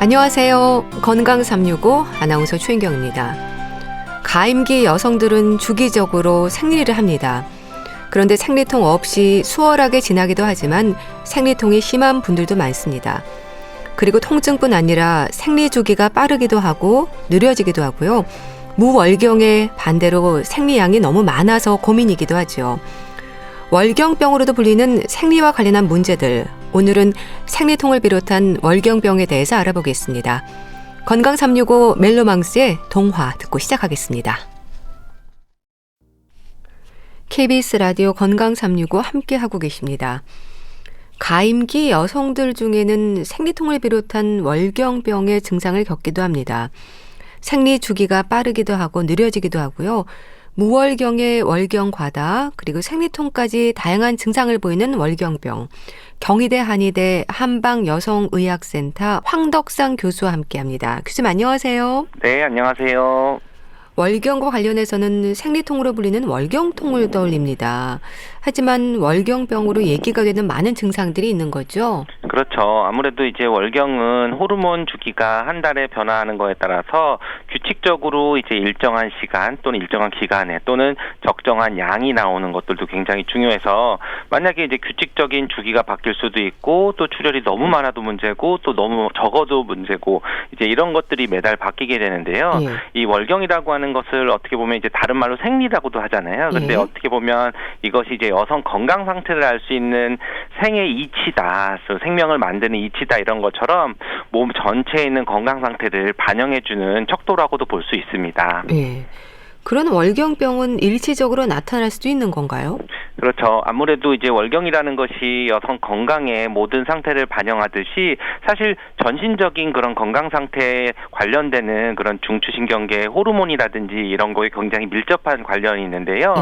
안녕하세요. 건강 365 아나운서 최인경입니다. 가임기 여성들은 주기적으로 생리를 합니다. 그런데 생리통 없이 수월하게 지나기도 하지만 생리통이 심한 분들도 많습니다. 그리고 통증뿐 아니라 생리 주기가 빠르기도 하고 느려지기도 하고요. 무월경에 반대로 생리량이 너무 많아서 고민이기도 하죠. 월경병으로도 불리는 생리와 관련한 문제들, 오늘은 생리통을 비롯한 월경병에 대해서 알아보겠습니다. 건강 365 멜로망스의 동화 듣고 시작하겠습니다. KBS 라디오 건강 365 함께하고 계십니다. 가임기 여성들 중에는 생리통을 비롯한 월경병의 증상을 겪기도 합니다. 생리 주기가 빠르기도 하고 느려지기도 하고요. 무월경의 월경 과다, 그리고 생리통까지 다양한 증상을 보이는 월경병. 경희대 한의대 한방여성의학센터 황덕상 교수와 함께합니다. 교수님 안녕하세요. 네, 안녕하세요. 월경과 관련해서는 생리통으로 불리는 월경통을 떠올립니다. 하지만 월경병으로 얘기가 되는 많은 증상들이 있는 거죠? 그렇죠. 아무래도 이제 월경은 호르몬 주기가 한 달에 변화하는 거에 따라서 규칙적으로 이제 일정한 시간 또는 일정한 기간에 또는 적정한 양이 나오는 것들도 굉장히 중요해서 만약에 이제 규칙적인 주기가 바뀔 수도 있고 또 출혈이 너무 많아도 문제고 또 너무 적어도 문제고 이제 이런 것들이 매달 바뀌게 되는데요. 이 월경이라고 하는 것을 어떻게 보면 이제 다른 말로 생리라고도 하잖아요. 근데 어떻게 보면 이것이 이제 여성 건강 상태를 알 수 있는 생의 이치다, 생명을 만드는 이치다 이런 것처럼 몸 전체에 있는 건강 상태를 반영해주는 척도라고도 볼 수 있습니다. 네. 그런 월경병은 일시적으로 나타날 수도 있는 건가요? 그렇죠. 아무래도 이제 월경이라는 것이 여성 건강의 모든 상태를 반영하듯이 사실 전신적인 그런 건강 상태에 관련되는 그런 중추신경계 호르몬이라든지 이런 거에 굉장히 밀접한 관련이 있는데요.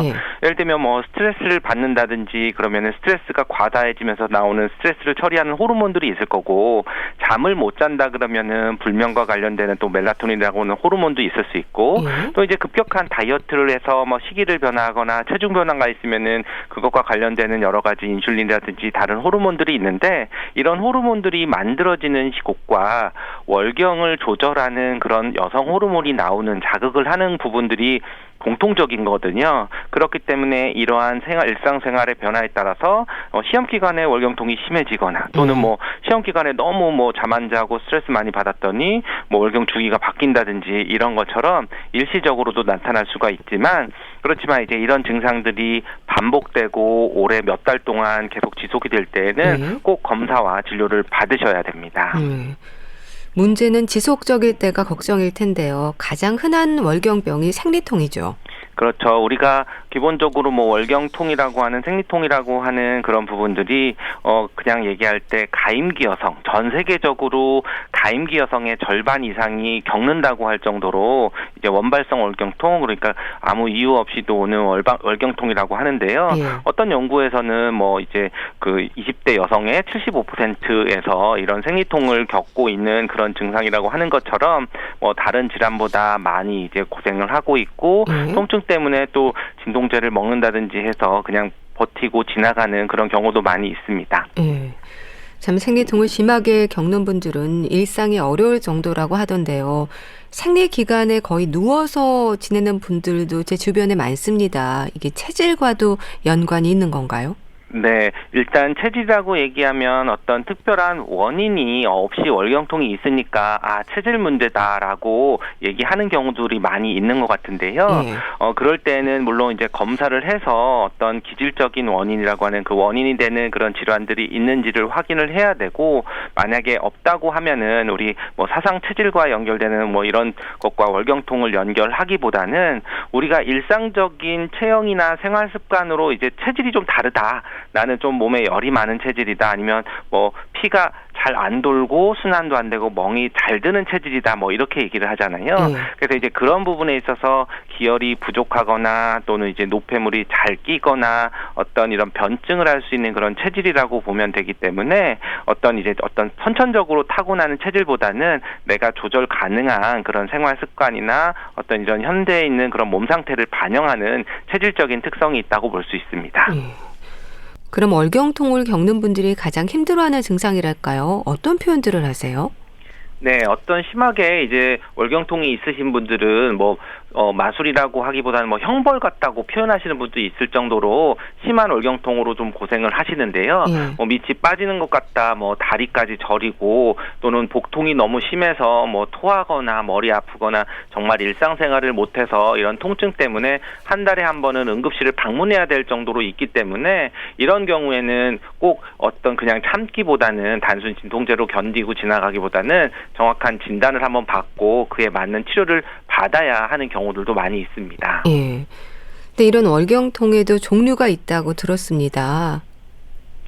예를 들면 뭐 스트레스를 받는다든지 그러면은 스트레스가 과다해지면서 나오는 스트레스를 처리하는 호르몬들이 있을 거고, 잠을 못 잔다 그러면은 불면과 관련되는 또 멜라토닌이라고 하는 호르몬도 있을 수 있고, 또 이제 급격한 다이어트를 해서 뭐 식이를 변화하거나 체중 변화가 있으면은 그것과 관련되는 여러 가지 인슐린이라든지 다른 호르몬들이 있는데, 이런 호르몬들이 만들어지는 시국과 월경을 조절하는 그런 여성 호르몬이 나오는 자극을 하는 부분들이 공통적인 거거든요. 그렇기 때문에 이러한 일상생활의 변화에 따라서 시험 기간에 월경통이 심해지거나 또는 뭐 시험 기간에 너무 뭐 잠 안 자고 스트레스 많이 받았더니 뭐 월경 주기가 바뀐다든지 이런 것처럼 일시적으로도 나타날 수가 있지만, 그렇지만 이제 이런 증상들이 반복되고 올해 몇 달 동안 계속 지속이 될 때에는 꼭 검사와 진료를 받으셔야 됩니다. 문제는 지속적일 때가 걱정일 텐데요. 가장 흔한 월경병이 생리통이죠. 그렇죠. 우리가 기본적으로 뭐 월경통이라고 하는 생리통이라고 하는 그런 부분들이 그냥 얘기할 때 가임기 여성, 전 세계적으로 가임기 여성의 절반 이상이 겪는다고 할 정도로 이제 원발성 월경통, 그러니까 아무 이유 없이도 오는 월경통이라고 하는데요. 어떤 연구에서는 뭐 이제 그 20대 여성의 75%에서 이런 생리통을 겪고 있는 그런 증상이라고 하는 것처럼 뭐 다른 질환보다 많이 이제 고생을 하고 있고, 통증 때문에 또 진통제를 먹는다든지 해서 그냥 버티고 지나가는 그런 경우도 많이 있습니다. 참 생리통을 심하게 겪는 분들은 일상이 어려울 정도라고 하던데요. 생리 기간에 거의 누워서 지내는 분들도 제 주변에 많습니다. 이게 체질과도 연관이 있는 건가요? 네, 일단 체질이라고 얘기하면 어떤 특별한 원인이 없이 월경통이 있으니까 체질 문제다라고 얘기하는 경우들이 많이 있는 것 같은데요. 그럴 때는 물론 이제 검사를 해서 어떤 기질적인 원인이라고 하는 그 원인이 되는 그런 질환들이 있는지를 확인을 해야 되고, 만약에 없다고 하면은 우리 뭐 사상 체질과 연결되는 뭐 이런 것과 월경통을 연결하기보다는 우리가 일상적인 체형이나 생활 습관으로 이제 체질이 좀 다르다, 나는 좀 몸에 열이 많은 체질이다, 아니면 뭐 피가 잘 안 돌고 순환도 안 되고 멍이 잘 드는 체질이다, 뭐 이렇게 얘기를 하잖아요. 그래서 이제 그런 부분에 있어서 기혈이 부족하거나 또는 이제 노폐물이 잘 끼거나 어떤 이런 변증을 할 수 있는 그런 체질이라고 보면 되기 때문에 어떤 선천적으로 타고나는 체질보다는 내가 조절 가능한 그런 생활 습관이나 어떤 이런 현대에 있는 그런 몸 상태를 반영하는 체질적인 특성이 있다고 볼 수 있습니다. 그럼 월경통을 겪는 분들이 가장 힘들어하는 증상이랄까요? 어떤 표현들을 하세요? 네, 어떤 심하게 이제 월경통이 있으신 분들은 마술이라고 하기보다는 형벌 같다고 표현하시는 분도 있을 정도로 심한 월경통으로 좀 고생을 하시는데요. 예. 밑이 빠지는 것 같다, 다리까지 저리고 또는 복통이 너무 심해서 토하거나 머리 아프거나 정말 일상생활을 못해서 이런 통증 때문에 한 달에 한 번은 응급실을 방문해야 될 정도로 있기 때문에 이런 경우에는 꼭 어떤 그냥 참기보다는 단순 진통제로 견디고 지나가기보다는 정확한 진단을 한번 받고 그에 맞는 치료를 받아야 하는 경우들도 많이 있습니다. 예. 근데 이런 월경통에도 종류가 있다고 들었습니다.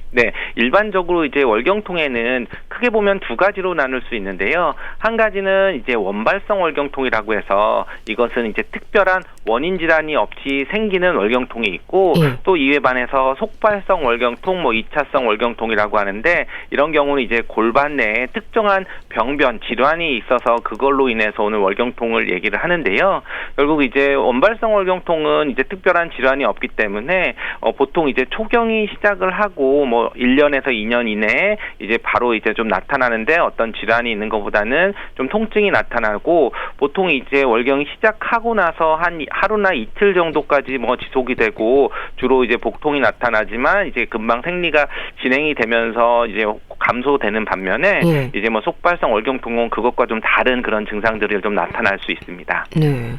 네, 일반적으로 이제 월경통에는 크게 보면 두 가지로 나눌 수 있는데요. 한 가지는 이제 원발성 월경통이라고 해서 이것은 이제 특별한 원인 질환이 없이 생기는 월경통이 있고 또 이에 반해서 속발성 월경통, 2차성 월경통이라고 하는데 이런 경우는 이제 골반 내에 특정한 병변 질환이 있어서 그걸로 인해서 오는 월경통을 얘기를 하는데요. 결국 이제 원발성 월경통은 이제 특별한 질환이 없기 때문에 보통 이제 초경이 시작을 하고 1년에서 2년 이내에 이제 바로 이제 좀 나타나는데 어떤 질환이 있는 것보다는 좀 통증이 나타나고 보통 이제 월경이 시작하고 나서 한 하루나 이틀 정도까지 지속이 되고 주로 이제 복통이 나타나지만 이제 금방 생리가 진행이 되면서 이제 감소되는 반면에 이제 속발성 월경통은 그것과 좀 다른 그런 증상들이 좀 나타날 수 있습니다. 네.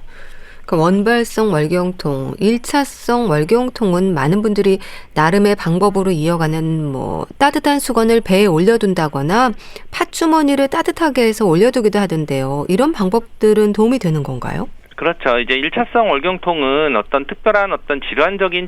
원발성 월경통, 1차성 월경통은 많은 분들이 나름의 방법으로 이어가는 따뜻한 수건을 배에 올려둔다거나 팥주머니를 따뜻하게 해서 올려두기도 하던데요. 이런 방법들은 도움이 되는 건가요? 그렇죠. 이제 1차성 월경통은 어떤 특별한 어떤 질환적인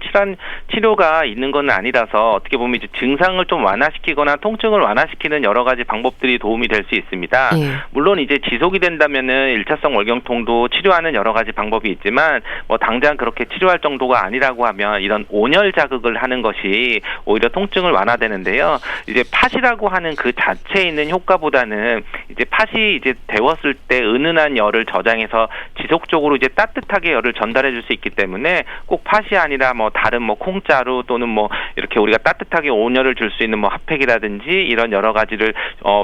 치료가 있는 건 아니라서 어떻게 보면 이제 증상을 좀 완화시키거나 통증을 완화시키는 여러 가지 방법들이 도움이 될 수 있습니다. 물론 이제 지속이 된다면은 1차성 월경통도 치료하는 여러 가지 방법이 있지만 당장 그렇게 치료할 정도가 아니라고 하면 이런 온열 자극을 하는 것이 오히려 통증을 완화되는데요. 이제 팥이라고 하는 그 자체에 있는 효과보다는 이제 팥이 이제 데웠을 때 은은한 열을 저장해서 지속적으로 이제 따뜻하게 열을 전달해 줄 수 있기 때문에 꼭 팥이 아니라 다른 콩자루 또는 이렇게 우리가 따뜻하게 온열을 줄 수 있는 핫팩이라든지 이런 여러 가지를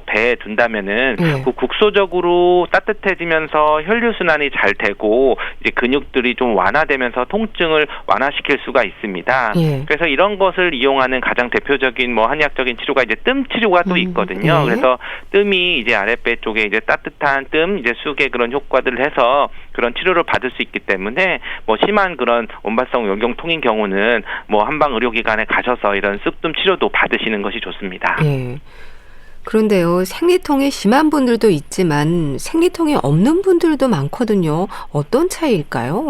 배에 둔다면은 그 국소적으로 따뜻해지면서 혈류 순환이 잘 되고 이제 근육들이 좀 완화되면서 통증을 완화시킬 수가 있습니다. 그래서 이런 것을 이용하는 가장 대표적인 한의학적인 치료가 이제 뜸 치료가 또 있거든요. 그래서 뜸이 이제 아랫배 쪽에 이제 따뜻한 뜸 이제 쑥의 그런 효과들을 해서 그런 치료를 받을 수 있기 때문에 심한 그런 원발성 월경통인 경우는 한방 의료기관에 가셔서 이런 쑥뜸 치료도 받으시는 것이 좋습니다. 그런데요, 생리통이 심한 분들도 있지만 생리통이 없는 분들도 많거든요. 어떤 차이일까요?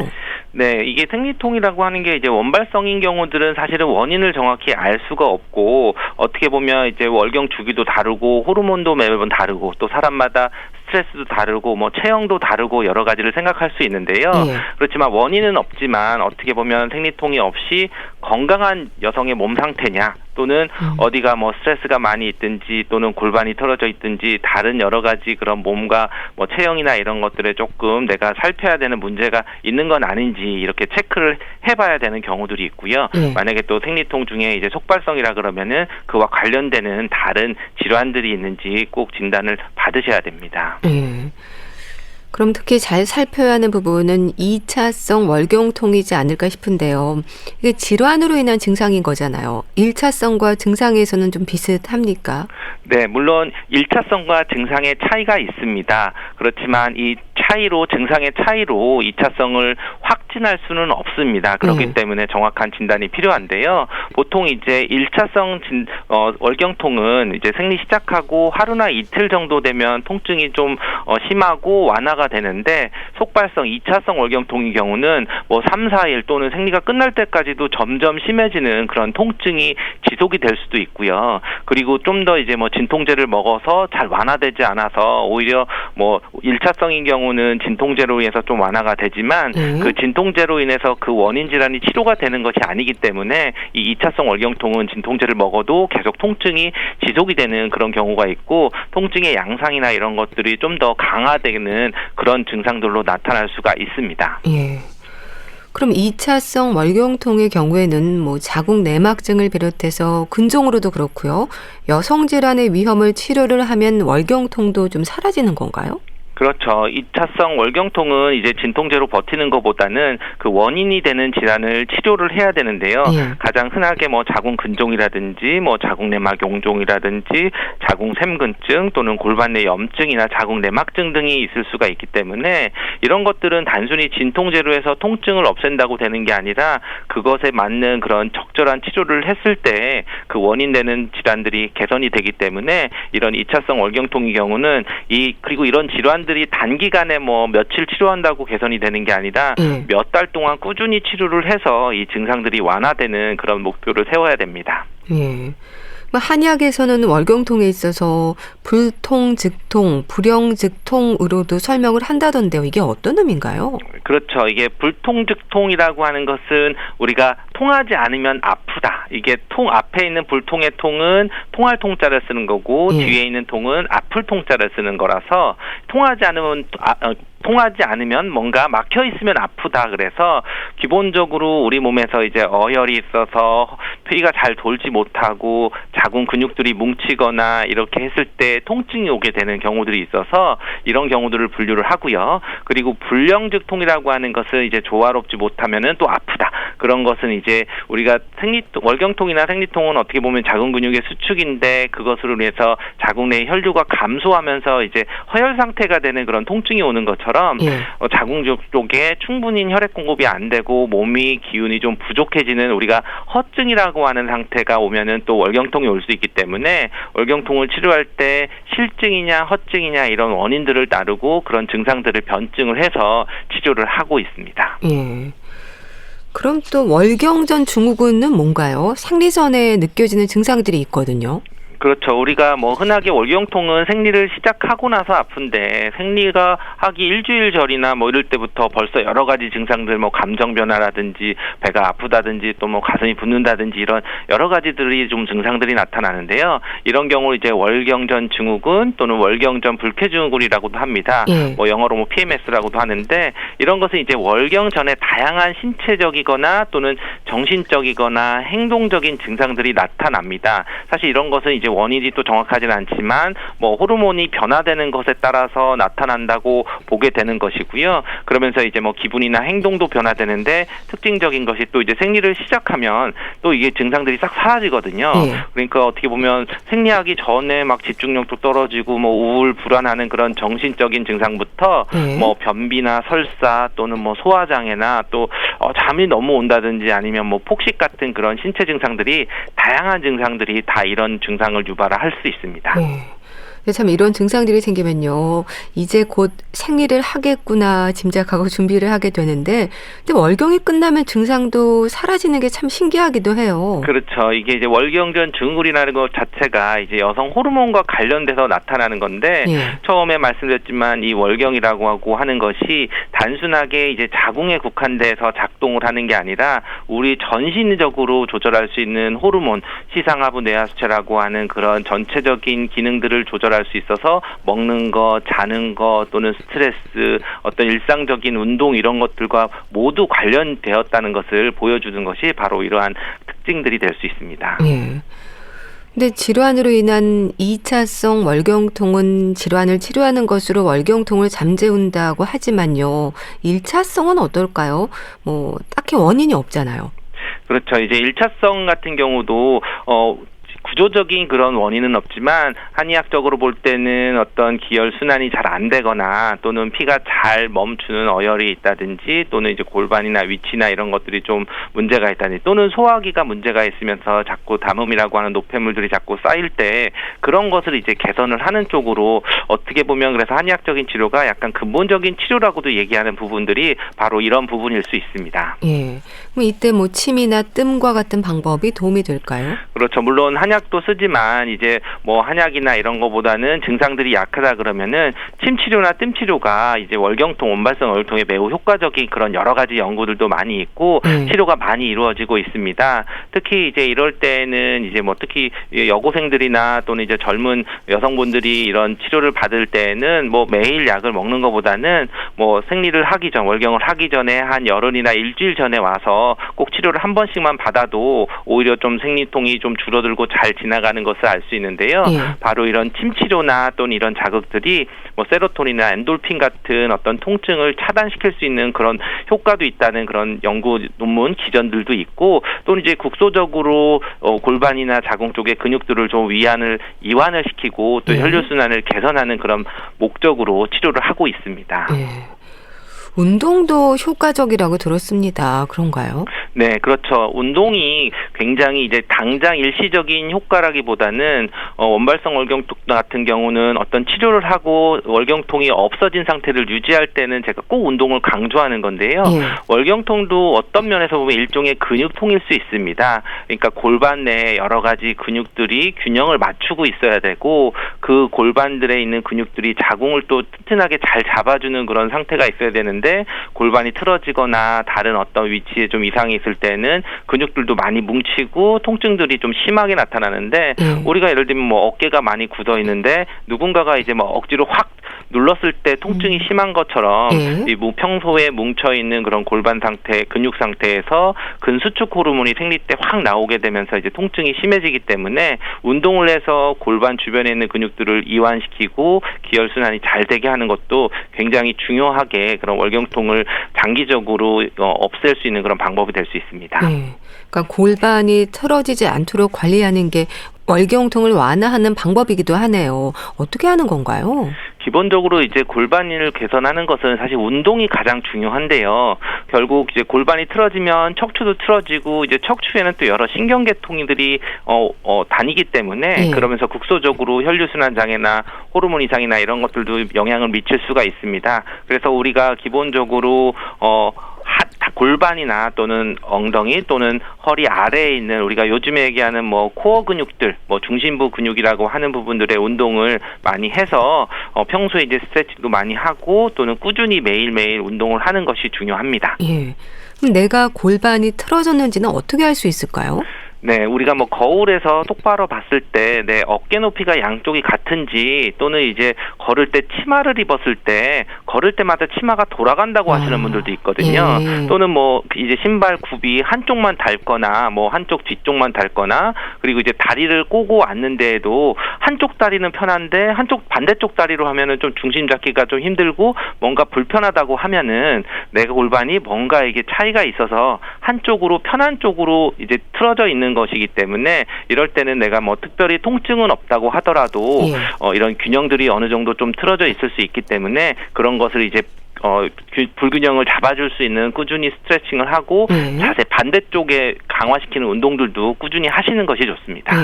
네, 이게 생리통이라고 하는 게 이제 원발성인 경우들은 사실은 원인을 정확히 알 수가 없고 어떻게 보면 이제 월경 주기도 다르고 호르몬도 매번 다르고 또 사람마다 스트레스도 다르고 체형도 다르고 여러 가지를 생각할 수 있는데요. 그렇지만 원인은 없지만 어떻게 보면 생리통이 없이 건강한 여성의 몸 상태냐 또는 어디가 스트레스가 많이 있든지 또는 골반이 털어져 있든지 다른 여러 가지 그런 몸과 체형이나 이런 것들에 조금 내가 살펴야 되는 문제가 있는 건 아닌지 이렇게 체크를 해봐야 되는 경우들이 있고요. 만약에 또 생리통 중에 이제 속발성이라 그러면은 그와 관련되는 다른 질환들이 있는지 꼭 진단을 받으셔야 됩니다. 그럼 특히 잘 살펴야 하는 부분은 2차성 월경통이지 않을까 싶은데요. 이게 질환으로 인한 증상인 거잖아요. 1차성과 증상에서는 좀 비슷합니까? 네, 물론 1차성과 증상의 차이가 있습니다. 그렇지만 이 증상의 차이로 2차성을 확진할 수는 없습니다. 그렇기 때문에 정확한 진단이 필요한데요. 보통 이제 1차성 월경통은 이제 생리 시작하고 하루나 이틀 정도 되면 통증이 좀 심하고 완화가 되는데 속발성 2차성 월경통의 경우는 3, 4일 또는 생리가 끝날 때까지도 점점 심해지는 그런 통증이 지속이 될 수도 있고요. 그리고 좀 더 이제 진통제를 먹어서 잘 완화되지 않아서 오히려 1차성인 경우는 진통제로 인해서 좀 완화가 되지만 그 진통제로 인해서 그 원인 질환이 치료가 되는 것이 아니기 때문에 이 2차성 월경통은 진통제를 먹어도 계속 통증이 지속이 되는 그런 경우가 있고 통증의 양상이나 이런 것들이 좀 더 강화되는 그런 증상들로 나타날 수가 있습니다. 그럼 2차성 월경통의 경우에는 뭐 자궁 내막증을 비롯해서 근종으로도 그렇고요. 여성 질환의 위험을 치료를 하면 월경통도 좀 사라지는 건가요? 그렇죠. 2차성 월경통은 이제 진통제로 버티는 것보다는 그 원인이 되는 질환을 치료를 해야 되는데요. 예. 가장 흔하게 뭐 자궁 근종이라든지 뭐 자궁 내막 용종이라든지 자궁 샘근증 또는 골반 내 염증이나 자궁 내막증 등이 있을 수가 있기 때문에 이런 것들은 단순히 진통제로 해서 통증을 없앤다고 되는 게 아니라 그것에 맞는 그런 적절한 치료를 했을 때 그 원인 되는 질환들이 개선이 되기 때문에 이런 2차성 월경통의 경우는 그리고 이런 질환들이 단기간에 뭐 며칠 치료한다고 개선이 되는 게 아니라 몇 달 동안 꾸준히 치료를 해서 이 증상들이 완화되는 그런 목표를 세워야 됩니다. 예. 한의학에서는 월경통에 있어서 불통즉통, 불영즉통으로도 설명을 한다던데요. 이게 어떤 의미인가요? 그렇죠. 이게 불통즉통이라고 하는 것은 우리가 통하지 않으면 아프다. 이게 앞에 있는 불통의 통은 통할 통자를 쓰는 거고 뒤에 있는 통은 아플 통자를 쓰는 거라서 통하지 않으면 뭔가 막혀 있으면 아프다. 그래서 기본적으로 우리 몸에서 이제 어혈이 있어서 피가 잘 돌지 못하고 자궁 근육들이 뭉치거나 이렇게 했을 때 통증이 오게 되는 경우들이 있어서 이런 경우들을 분류를 하고요. 그리고 불영즉통이라고 하는 것은 이제 조화롭지 못하면은 또 아프다. 그런 것은 이제 우리가 월경통이나 생리통은 어떻게 보면 자궁 근육의 수축인데 그것으로 인해서 자궁 내 혈류가 감소하면서 이제 허혈 상태가 되는 그런 통증이 오는 것처럼 자궁 쪽에 충분히 혈액 공급이 안 되고 몸이 기운이 좀 부족해지는 우리가 허증이라고 하는 상태가 오면은 또 월경통이 올 수 있기 때문에 월경통을 치료할 때 실증이냐 허증이냐 이런 원인들을 따르고 그런 증상들을 변증을 해서 치료를 하고 있습니다. 예. 그럼 또 월경전 증후군은 뭔가요? 생리 전에 느껴지는 증상들이 있거든요. 그렇죠. 우리가 뭐 흔하게 월경통은 생리를 시작하고 나서 아픈데 생리가 하기 일주일 전이나 뭐 이럴 때부터 벌써 여러 가지 증상들 뭐 감정 변화라든지 배가 아프다든지 또 뭐 가슴이 붓는다든지 이런 여러 가지들이 좀 증상들이 나타나는데요. 이런 경우 이제 월경전 증후군 또는 월경전 불쾌 증후군이라고도 합니다. 뭐 영어로 뭐 PMS라고도 하는데 이런 것은 이제 월경 전에 다양한 신체적이거나 또는 정신적이거나 행동적인 증상들이 나타납니다. 사실 이런 것은 이제 원인이 또 정확하지는 않지만 뭐 호르몬이 변화되는 것에 따라서 나타난다고 보게 되는 것이고요. 그러면서 이제 뭐 기분이나 행동도 변화되는데 특징적인 것이 또 이제 생리를 시작하면 또 이게 증상들이 싹 사라지거든요. 그러니까 어떻게 보면 생리하기 전에 막 집중력도 떨어지고 뭐 우울 불안하는 그런 정신적인 증상부터 뭐 변비나 설사 또는 뭐 소화장애나 또 잠이 너무 온다든지 아니면 뭐 폭식 같은 그런 신체 증상들이 다양한 증상들이 다 이런 증상을 유발할 수 있습니다. 참 이런 증상들이 생기면요. 이제 곧 생리를 하겠구나 짐작하고 준비를 하게 되는데 근데 월경이 끝나면 증상도 사라지는 게 참 신기하기도 해요. 그렇죠. 이게 이제 월경전 증후군이라는 것 자체가 이제 여성 호르몬과 관련돼서 나타나는 건데 처음에 말씀드렸지만 이 월경이라고 하고 하는 것이 단순하게 이제 자궁에 국한돼서 작동을 하는 게 아니라 우리 전신적으로 조절할 수 있는 호르몬 시상하부 뇌하수체라고 하는 그런 전체적인 기능들을 조절할 수 있어서 먹는 거, 자는 거 또는 스트레스, 어떤 일상적인 운동 이런 것들과 모두 관련되었다는 것을 보여주는 것이 바로 이러한 특징들이 될 수 있습니다. 근데 질환으로 인한 2차성 월경통은 질환을 치료하는 것으로 월경통을 잠재운다고 하지만요. 1차성은 어떨까요? 뭐 딱히 원인이 없잖아요. 그렇죠. 이제 1차성 같은 경우도 구조적인 그런 원인은 없지만 한의학적으로 볼 때는 어떤 기혈 순환이 잘 안 되거나 또는 피가 잘 멈추는 어혈이 있다든지 또는 이제 골반이나 위치나 이런 것들이 좀 문제가 있다든지 또는 소화기가 문제가 있으면서 자꾸 담음이라고 하는 노폐물들이 자꾸 쌓일 때 그런 것을 이제 개선을 하는 쪽으로 어떻게 보면 그래서 한의학적인 치료가 약간 근본적인 치료라고도 얘기하는 부분들이 바로 이런 부분일 수 있습니다. 그럼 이때 뭐 침이나 뜸과 같은 방법이 도움이 될까요? 그렇죠. 물론 한의학 한약도 쓰지만 이제 뭐 한약이나 이런 거보다는 증상들이 약하다 그러면은 침 치료나 뜸 치료가 이제 월경통, 원발성 월경통에 매우 효과적인 그런 여러 가지 연구들도 많이 있고 치료가 많이 이루어지고 있습니다. 특히 이제 이럴 때는 이제 뭐 특히 여고생들이나 또는 이제 젊은 여성분들이 이런 치료를 받을 때는 뭐 매일 약을 먹는 것보다는 뭐 생리를 하기 전, 월경을 하기 전에 한 열흘이나 일주일 전에 와서 꼭 치료를 한 번씩만 받아도 오히려 좀 생리통이 좀 줄어들고 잘 지나가는 것을 알 수 있는데요. 바로 이런 침 치료나 또는 이런 자극들이 뭐 세로토닌이나 엔돌핀 같은 어떤 통증을 차단시킬 수 있는 그런 효과도 있다는 그런 연구 논문 기전들도 있고, 또는 이제 국소적으로 골반이나 자궁 쪽의 근육들을 좀 이완을 시키고 또 혈류순환을 개선하는 그런 목적으로 치료를 하고 있습니다. 운동도 효과적이라고 들었습니다. 그런가요? 네, 그렇죠. 운동이 굉장히 이제 당장 일시적인 효과라기보다는 원발성 월경통 같은 경우는 어떤 치료를 하고 월경통이 없어진 상태를 유지할 때는 제가 꼭 운동을 강조하는 건데요. 월경통도 어떤 면에서 보면 일종의 근육통일 수 있습니다. 그러니까 골반 내에 여러 가지 근육들이 균형을 맞추고 있어야 되고, 그 골반들에 있는 근육들이 자궁을 또 튼튼하게 잘 잡아주는 그런 상태가 있어야 되는데, 골반이 틀어지거나 다른 어떤 위치에 좀 이상이 있을 때는 근육들도 많이 뭉치고 통증들이 좀 심하게 나타나는데, 우리가 예를 들면 뭐 어깨가 많이 굳어 있는데 누군가가 이제 뭐 억지로 확 눌렀을 때 통증이 심한 것처럼 이 평소에 뭉쳐 있는 그런 골반 상태, 근육 상태에서 근수축 호르몬이 생리 때 확 나오게 되면서 이제 통증이 심해지기 때문에 운동을 해서 골반 주변에 있는 근육들을 이완시키고 기혈순환이 잘 되게 하는 것도 굉장히 중요하게 그런 월경통을 장기적으로 없앨 수 있는 그런 방법이 될 수 있습니다. 그러니까 골반이 틀어지지 않도록 관리하는 게 월경통을 완화하는 방법이기도 하네요. 어떻게 하는 건가요? 기본적으로 이제 골반을 개선하는 것은 사실 운동이 가장 중요한데요. 결국 이제 골반이 틀어지면 척추도 틀어지고, 이제 척추에는 또 여러 신경계통들이 다니기 때문에 그러면서 국소적으로 혈류순환 장애나 호르몬 이상이나 이런 것들도 영향을 미칠 수가 있습니다. 그래서 우리가 기본적으로 골반이나 또는 엉덩이 또는 허리 아래에 있는 우리가 요즘에 얘기하는 뭐 코어 근육들, 뭐 중심부 근육이라고 하는 부분들의 운동을 많이 해서 평소에 이제 스트레칭도 많이 하고 또는 꾸준히 매일매일 운동을 하는 것이 중요합니다. 그럼 내가 골반이 틀어졌는지는 어떻게 알 수 있을까요? 네, 우리가 뭐 거울에서 똑바로 봤을 때 내 어깨 높이가 양쪽이 같은지, 또는 이제 걸을 때 치마를 입었을 때 걸을 때마다 치마가 돌아간다고 하시는 분들도 있거든요. 또는 뭐 이제 신발 굽이 한쪽만 닳거나 뭐 한쪽 뒤쪽만 닳거나, 그리고 이제 다리를 꼬고 앉는데에도 한쪽 다리는 편한데 한쪽 반대쪽 다리로 하면은 좀 중심 잡기가 좀 힘들고 뭔가 불편하다고 하면은 내가 골반이 뭔가 이게 차이가 있어서 한쪽으로, 편한 쪽으로 이제 틀어져 있는 것이기 때문에, 이럴 때는 내가 뭐 특별히 통증은 없다고 하더라도 이런 균형들이 어느 정도 좀 틀어져 있을 수 있기 때문에 그런 것을 이제 불균형을 잡아줄 수 있는 꾸준히 스트레칭을 하고 자세 반대쪽에 강화시키는 운동들도 꾸준히 하시는 것이 좋습니다.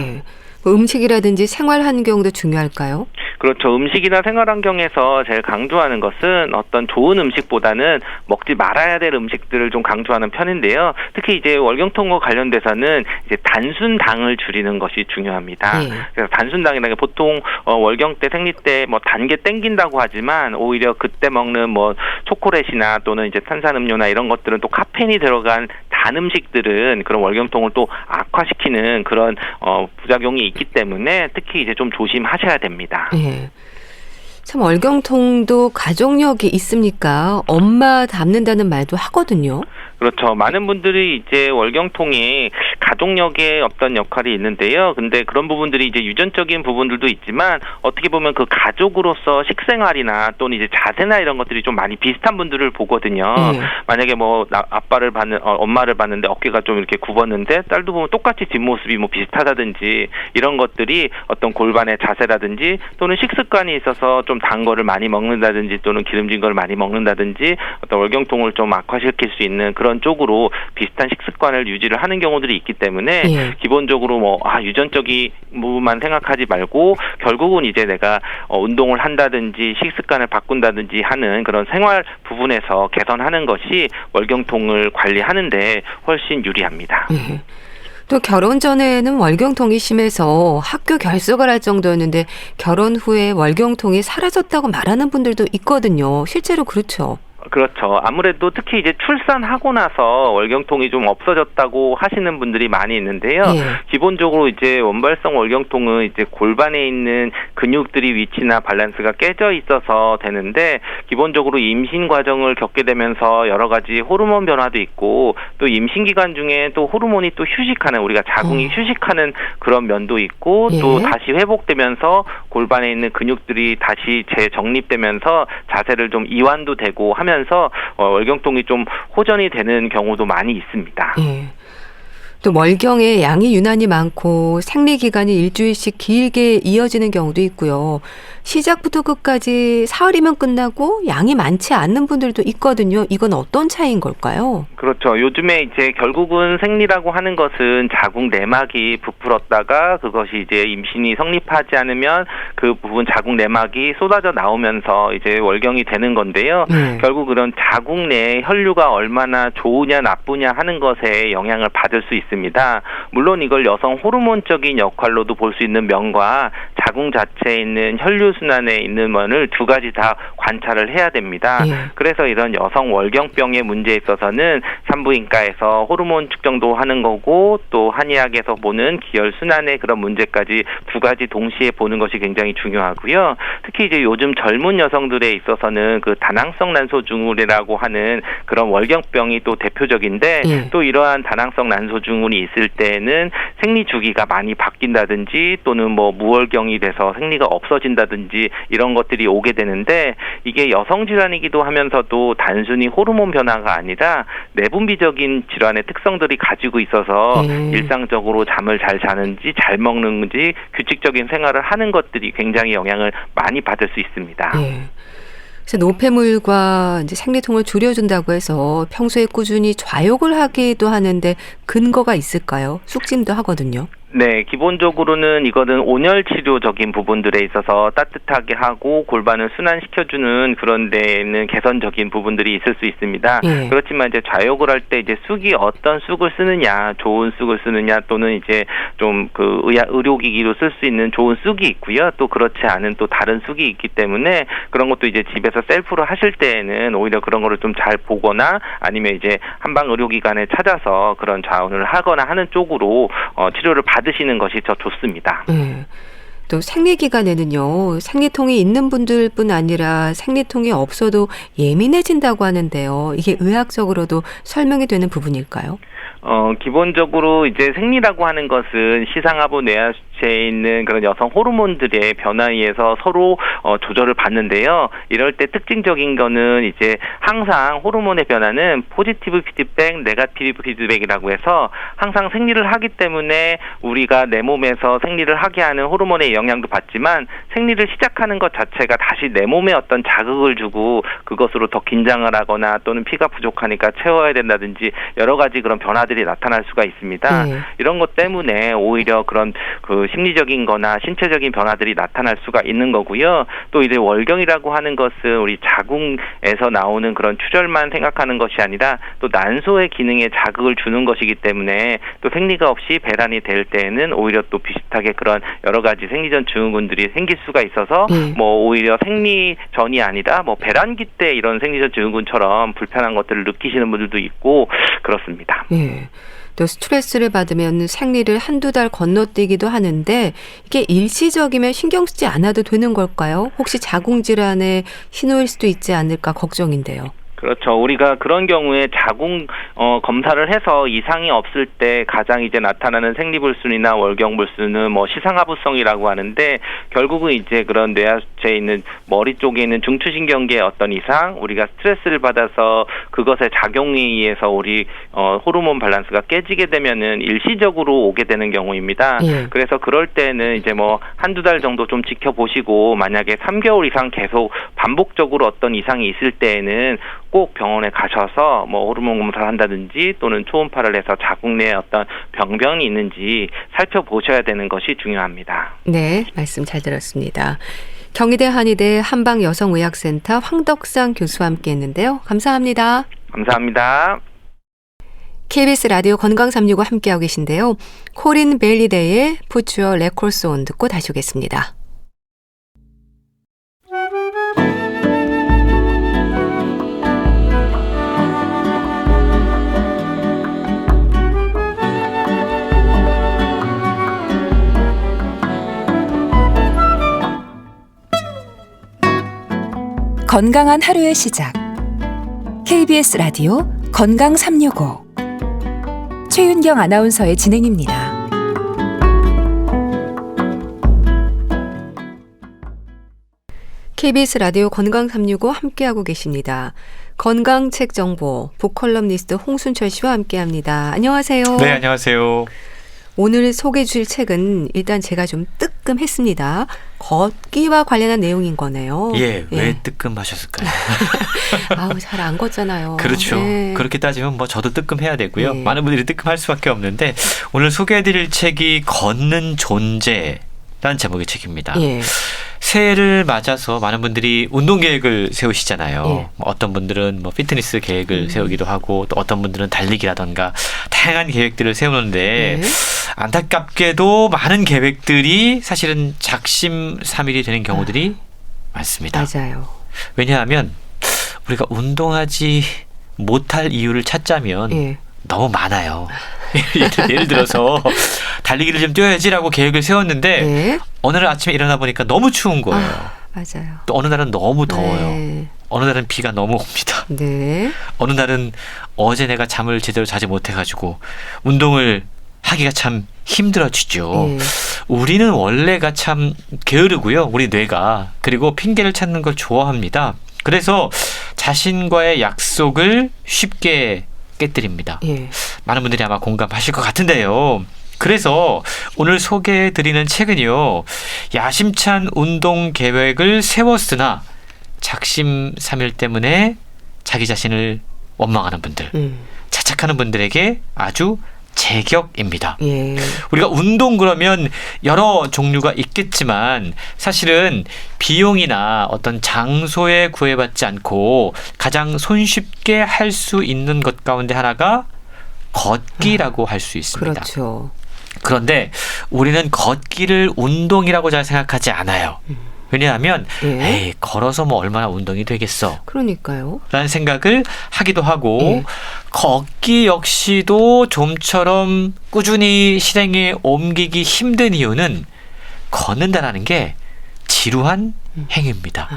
뭐 음식이라든지 생활 환경도 중요할까요? 그렇죠. 음식이나 생활 환경에서 제일 강조하는 것은 어떤 좋은 음식보다는 먹지 말아야 될 음식들을 좀 강조하는 편인데요. 특히 이제 월경통과 관련돼서는 이제 단순당을 줄이는 것이 중요합니다. 그래서 단순당이라는 게 보통 월경 때, 생리 때 뭐 단 게 땡긴다고 하지만 오히려 그때 먹는 뭐 초콜릿이나 또는 이제 탄산음료나 이런 것들은 또 카페인이 들어간 단 음식들은 그런 월경통을 또 악화시키는 그런 부작용이 있기 때문에 특히 이제 좀 조심하셔야 됩니다. 참 월경통도 가족력이 있습니까? 엄마 닮는다는 말도 하거든요. 그렇죠. 많은 분들이 이제 월경통이 가족력의 어떤 역할이 있는데요. 근데 그런 부분들이 이제 유전적인 부분들도 있지만 어떻게 보면 그 가족으로서 식생활이나 또는 이제 자세나 이런 것들이 좀 많이 비슷한 분들을 보거든요. 만약에 뭐 엄마를 봤는데 어깨가 좀 이렇게 굽었는데 딸도 보면 똑같이 뒷모습이 뭐 비슷하다든지, 이런 것들이 어떤 골반의 자세라든지 또는 식습관이 있어서 좀 단 거를 많이 먹는다든지 또는 기름진 걸 많이 먹는다든지 어떤 월경통을 좀 악화시킬 수 있는 그런 쪽으로 비슷한 식습관을 유지를 하는 경우들이 있기 때문에 기본적으로 뭐 유전적인 부분만 생각하지 말고 결국은 이제 내가 운동을 한다든지 식습관을 바꾼다든지 하는 그런 생활 부분에서 개선하는 것이 월경통을 관리하는 데 훨씬 유리합니다. 또 결혼 전에는 월경통이 심해서 학교 결석을 할 정도였는데 결혼 후에 월경통이 사라졌다고 말하는 분들도 있거든요. 실제로 그렇죠. 그렇죠. 아무래도 특히 이제 출산하고 나서 월경통이 좀 없어졌다고 하시는 분들이 많이 있는데요. 예. 기본적으로 이제 원발성 월경통은 이제 골반에 있는 근육들이 위치나 밸런스가 깨져 있어서 되는데, 기본적으로 임신 과정을 겪게 되면서 여러 가지 호르몬 변화도 있고, 또 임신 기간 중에 또 호르몬이 또 휴식하는, 우리가 자궁이 휴식하는 그런 면도 있고, 예. 또 다시 회복되면서 골반에 있는 근육들이 다시 재정립되면서 자세를 좀 이완도 되고 하면서 월경통이 좀 호전이 되는 경우도 많이 있습니다. 예. 또 월경에 양이 유난히 많고 생리 기간이 일주일씩 길게 이어지는 경우도 있고요. 시작부터 끝까지 사흘이면 끝나고 양이 많지 않는 분들도 있거든요. 이건 어떤 차이인 걸까요? 그렇죠. 요즘에 이제 결국은 생리라고 하는 것은 자궁 내막이 부풀었다가 그것이 이제 임신이 성립하지 않으면 그 부분 자궁 내막이 쏟아져 나오면서 이제 월경이 되는 건데요. 결국 그런 자궁 내 혈류가 얼마나 좋으냐 나쁘냐 하는 것에 영향을 받을 수 있습니다. 물론 이걸 여성 호르몬적인 역할로도 볼 수 있는 면과 자궁 자체에 있는 혈류 순환에 있는 면을 두 가지 다 관찰을 해야 됩니다. 그래서 이런 여성 월경병의 문제에 있어서는 산부인과에서 호르몬 측정도 하는 거고, 또 한의학에서 보는 기혈 순환의 그런 문제까지 두 가지 동시에 보는 것이 굉장히 중요하고요. 특히 이제 요즘 젊은 여성들에 있어서는 그 다낭성 난소증후군이라고 하는 그런 월경병이 또 대표적인데, 또 이러한 다낭성 난소증후군이 있을 때는 생리 주기가 많이 바뀐다든지, 또는 뭐 무월경이 돼서 생리가 없어진다든지 이런 것들이 오게 되는데, 이게 여성 질환이기도 하면서도 단순히 호르몬 변화가 아니라 내분비적인 질환의 특성들이 가지고 있어서 일상적으로 잠을 잘 자는지 잘 먹는지 규칙적인 생활을 하는 것들이 굉장히 영향을 많이 받을 수 있습니다. 그래서 노폐물과 이제 생리통을 줄여준다고 해서 평소에 꾸준히 좌욕을 하기도 하는데 근거가 있을까요? 쑥짐도 하거든요. 네, 기본적으로는 이거는 온열 치료적인 부분들에 있어서 따뜻하게 하고 골반을 순환시켜주는 그런 데에는 개선적인 부분들이 있을 수 있습니다. 그렇지만 이제 좌욕을 할 때 이제 쑥이 어떤 쑥을 쓰느냐, 좋은 쑥을 쓰느냐, 또는 이제 좀 그 의료기기로 쓸 수 있는 좋은 쑥이 있고요. 또 그렇지 않은 또 다른 쑥이 있기 때문에 그런 것도 이제 집에서 셀프로 하실 때에는 오히려 그런 거를 좀 잘 보거나 아니면 이제 한방 의료기관에 찾아서 그런 자원을 하거나 하는 쪽으로 치료를 받으시는 것이 더 좋습니다. 또 생리 기간에는요, 생리통이 있는 분들뿐 아니라 생리통이 없어도 예민해진다고 하는데요. 이게 의학적으로도 설명이 되는 부분일까요? 기본적으로 이제 생리라고 하는 것은 시상하부 뇌하수체에 있는 그런 여성 호르몬들의 변화에 의해서 서로 조절을 받는데요. 이럴 때 특징적인 거는 이제 항상 호르몬의 변화는 포지티브 피드백, 네거티브 피드백이라고 해서 항상 생리를 하기 때문에 우리가 내 몸에서 생리를 하게 하는 호르몬의 영향도 받지만, 생리를 시작하는 것 자체가 다시 내 몸에 어떤 자극을 주고 그것으로 더 긴장을 하거나 또는 피가 부족하니까 채워야 된다든지 여러 가지 그런 변화들이 나타날 수가 있습니다. 이런 것 때문에 오히려 그런 그 심리적인 거나 신체적인 변화들이 나타날 수가 있는 거고요. 또 이제 월경이라고 하는 것은 우리 자궁에서 나오는 그런 출혈만 생각하는 것이 아니라 또 난소의 기능에 자극을 주는 것이기 때문에 또 생리가 없이 배란이 될 때에는 오히려 또 비슷하게 그런 여러 가지 생리전 증후군들이 생길 수가 있어서 뭐 오히려 생리 전이 아니라 뭐 배란기 때 이런 생리전 증후군처럼 불편한 것들을 느끼시는 분들도 있고 그렇습니다. 또 스트레스를 받으면 생리를 한두 달 건너뛰기도 하는데 이게 일시적이면 신경 쓰지 않아도 되는 걸까요? 혹시 자궁질환의 신호일 수도 있지 않을까 걱정인데요. 그렇죠. 우리가 그런 경우에 자궁 검사를 해서 이상이 없을 때 가장 이제 나타나는 생리불순이나 월경불순은 뭐 시상하부성이라고 하는데, 결국은 이제 그런 뇌하수체에 있는 머리 쪽에 있는 중추신경계의 어떤 이상, 우리가 스트레스를 받아서 그것의 작용에 의해서 우리 호르몬 밸런스가 깨지게 되면은 일시적으로 오게 되는 경우입니다. 그래서 그럴 때는 이제 뭐 한두 달 정도 좀 지켜보시고, 만약에 3개월 이상 계속 반복적으로 어떤 이상이 있을 때에는 꼭 병원에 가셔서 뭐 호르몬 검사를 한다든지 또는 초음파를 해서 자궁 내에 어떤 병변이 있는지 살펴보셔야 되는 것이 중요합니다. 네, 말씀 잘 들었습니다. 경희대 한의대 한방여성의학센터 황덕상 교수와 함께했는데요. 감사합니다. 감사합니다. KBS 라디오 건강 365 함께하고 계신데요. 코린 베일리데이의 Put Your Records On 듣고 다시 오겠습니다. 건강한 하루의 시작. KBS 라디오 건강 365 최윤경 아나운서의 진행입니다. KBS 라디오 건강 365 함께하고 계십니다. 건강책 정보 북컬럼니스트 홍순철 씨와 함께합니다. 안녕하세요. 네, 안녕하세요. 오늘 소개해 주실 책은 일단 제가 좀 뜨끔했습니다. 걷기와 관련한 내용인 거네요. 예, 왜 뜨끔하셨을까요? 아우, 잘 안 걷잖아요. 그렇죠. 네. 그렇게 따지면 뭐 저도 뜨끔해야 되고요. 네. 많은 분들이 뜨끔할 수밖에 없는데 오늘 소개해드릴 책이 걷는 존재라는 제목의 책입니다. 예. 새해를 맞아서 많은 분들이 운동 계획을 세우시잖아요. 예. 어떤 분들은 뭐 피트니스 계획을 세우기도 하고 또 어떤 분들은 달리기라던가 다양한 계획들을 세우는데 예. 안타깝게도 많은 계획들이 사실은 작심삼일이 되는 경우들이 많습니다. 맞아요. 왜냐하면 우리가 운동하지 못할 이유를 찾자면 예. 너무 많아요. 예를 들어서 달리기를 좀 뛰어야지라고 계획을 세웠는데 예. 어느 날 아침에 일어나 보니까 너무 추운 거예요. 맞아요. 또 어느 날은 너무 더워요. 네. 어느 날은 비가 너무 옵니다. 네. 어느 날은 어제 내가 잠을 제대로 자지 못해가지고 운동을 하기가 참 힘들어지죠. 예. 우리는 원래가 참 게으르고요. 우리 뇌가. 그리고 핑계를 찾는 걸 좋아합니다. 그래서 자신과의 약속을 쉽게 깨뜨립니다. 예. 많은 분들이 아마 공감하실 것 같은데요. 그래서 오늘 소개해드리는 책은요. 야심찬 운동 계획을 세웠으나 작심삼일 때문에 자기 자신을 원망하는 분들, 자책하는 분들에게 아주 제격입니다. 예. 우리가 운동 그러면 여러 종류가 있겠지만 사실은 비용이나 어떤 장소에 구애받지 않고 가장 손쉽게 할 수 있는 것 가운데 하나가 걷기라고 할 수 있습니다. 그렇죠. 그런데 우리는 걷기를 운동이라고 잘 생각하지 않아요. 왜냐하면 예. 에이, 걸어서 뭐 얼마나 운동이 되겠어 그러니까요. 라는 생각을 하기도 하고 예. 걷기 역시도 좀처럼 꾸준히 실행에 옮기기 힘든 이유는 걷는다라는 게 지루한 행위입니다.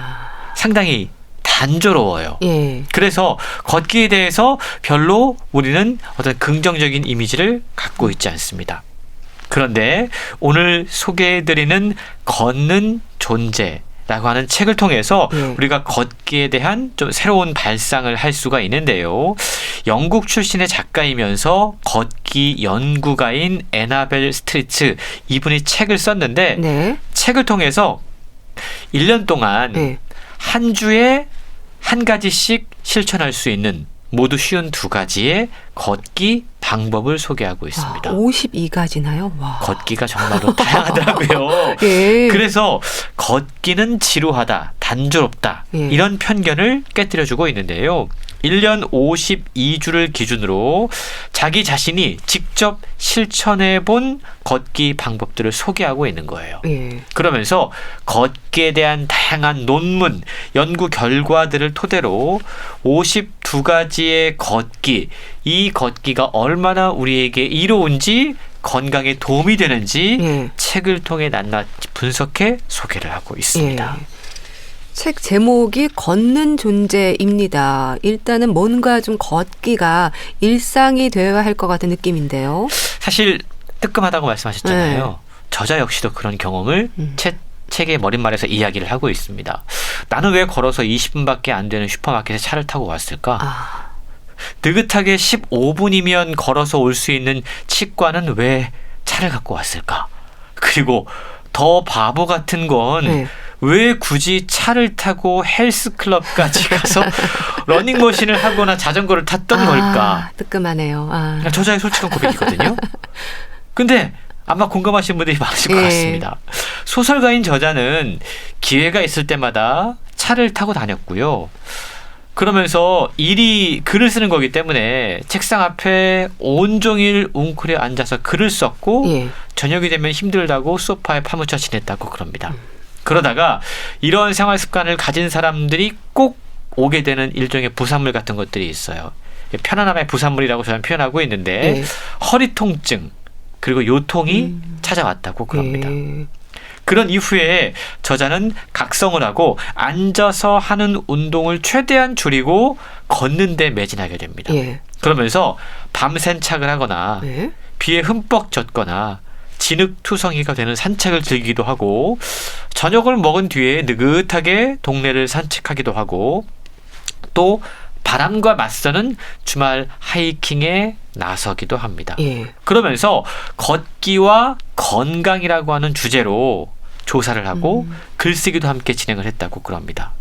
상당히 단조로워요. 예. 그래서 걷기에 대해서 별로 우리는 어떤 긍정적인 이미지를 갖고 있지 않습니다. 그런데 오늘 소개해드리는 걷는 존재라고 하는 책을 통해서 우리가 걷기에 대한 좀 새로운 발상을 할 수가 있는데요. 영국 출신의 작가이면서 걷기 연구가인 애나벨 스트리츠 이분이 책을 썼는데 네. 책을 통해서 1년 동안 네. 한 주에 한 가지씩 실천할 수 있는 모두 쉬운 2가지의 걷기 방법을 소개하고 있습니다. 52가지나요? 와. 걷기가 정말로 다양하더라고요. 예. 그래서 걷기는 지루하다, 단조롭다 예. 이런 편견을 깨뜨려주고 있는데요. 1년 52주를 기준으로 자기 자신이 직접 실천해본 걷기 방법들을 소개하고 있는 거예요. 예. 그러면서 걷기에 대한 다양한 논문, 연구 결과들을 토대로 52가지의 걷기, 이 걷기가 얼마나 우리에게 이로운지 건강에 도움이 되는지 예. 책을 통해 낱낱이 분석해 소개를 하고 있습니다. 예. 책 제목이 걷는 존재입니다. 일단은 뭔가 좀 걷기가 일상이 되어야 할 것 같은 느낌인데요. 사실 뜨끔하다고 말씀하셨잖아요. 저자 역시도 그런 경험을 책의 머릿말에서 이야기를 하고 있습니다. 나는 왜 걸어서 20분밖에 안 되는 슈퍼마켓에 차를 타고 왔을까? 느긋하게 15분이면 걸어서 올 수 있는 치과는 왜 차를 갖고 왔을까? 그리고 더 바보 같은 건 왜 굳이 차를 타고 헬스클럽까지 가서 러닝머신을 하거나 자전거를 탔던 걸까? 뜨끔하네요. 저자의 솔직한 고백이거든요. 근데 아마 공감하시는 분들이 많으실 것 같습니다. 소설가인 저자는 기회가 있을 때마다 차를 타고 다녔고요. 그러면서 일이 글을 쓰는 거기 때문에 책상 앞에 온종일 웅크려 앉아서 글을 썼고 예. 저녁이 되면 힘들다고 소파에 파묻혀 지냈다고 그럽니다. 그러다가 이런 생활 습관을 가진 사람들이 꼭 오게 되는 일종의 부산물 같은 것들이 있어요. 편안함의 부산물이라고 저는 표현하고 있는데 예. 허리 통증 그리고 요통이 찾아왔다고 그럽니다. 예. 그런 이후에 저자는 각성을 하고 앉아서 하는 운동을 최대한 줄이고 걷는 데 매진하게 됩니다. 예. 그러면서 밤 산책을 하거나 예. 비에 흠뻑 젖거나 진흙투성이가 되는 산책을 즐기기도 하고 저녁을 먹은 뒤에 느긋하게 동네를 산책하기도 하고 또 바람과 맞서는 주말 하이킹에 나서기도 합니다. 예. 그러면서 걷기와 건강이라고 하는 주제로 조사를 하고 글쓰기도 함께 진행을 했다고 그럽니다.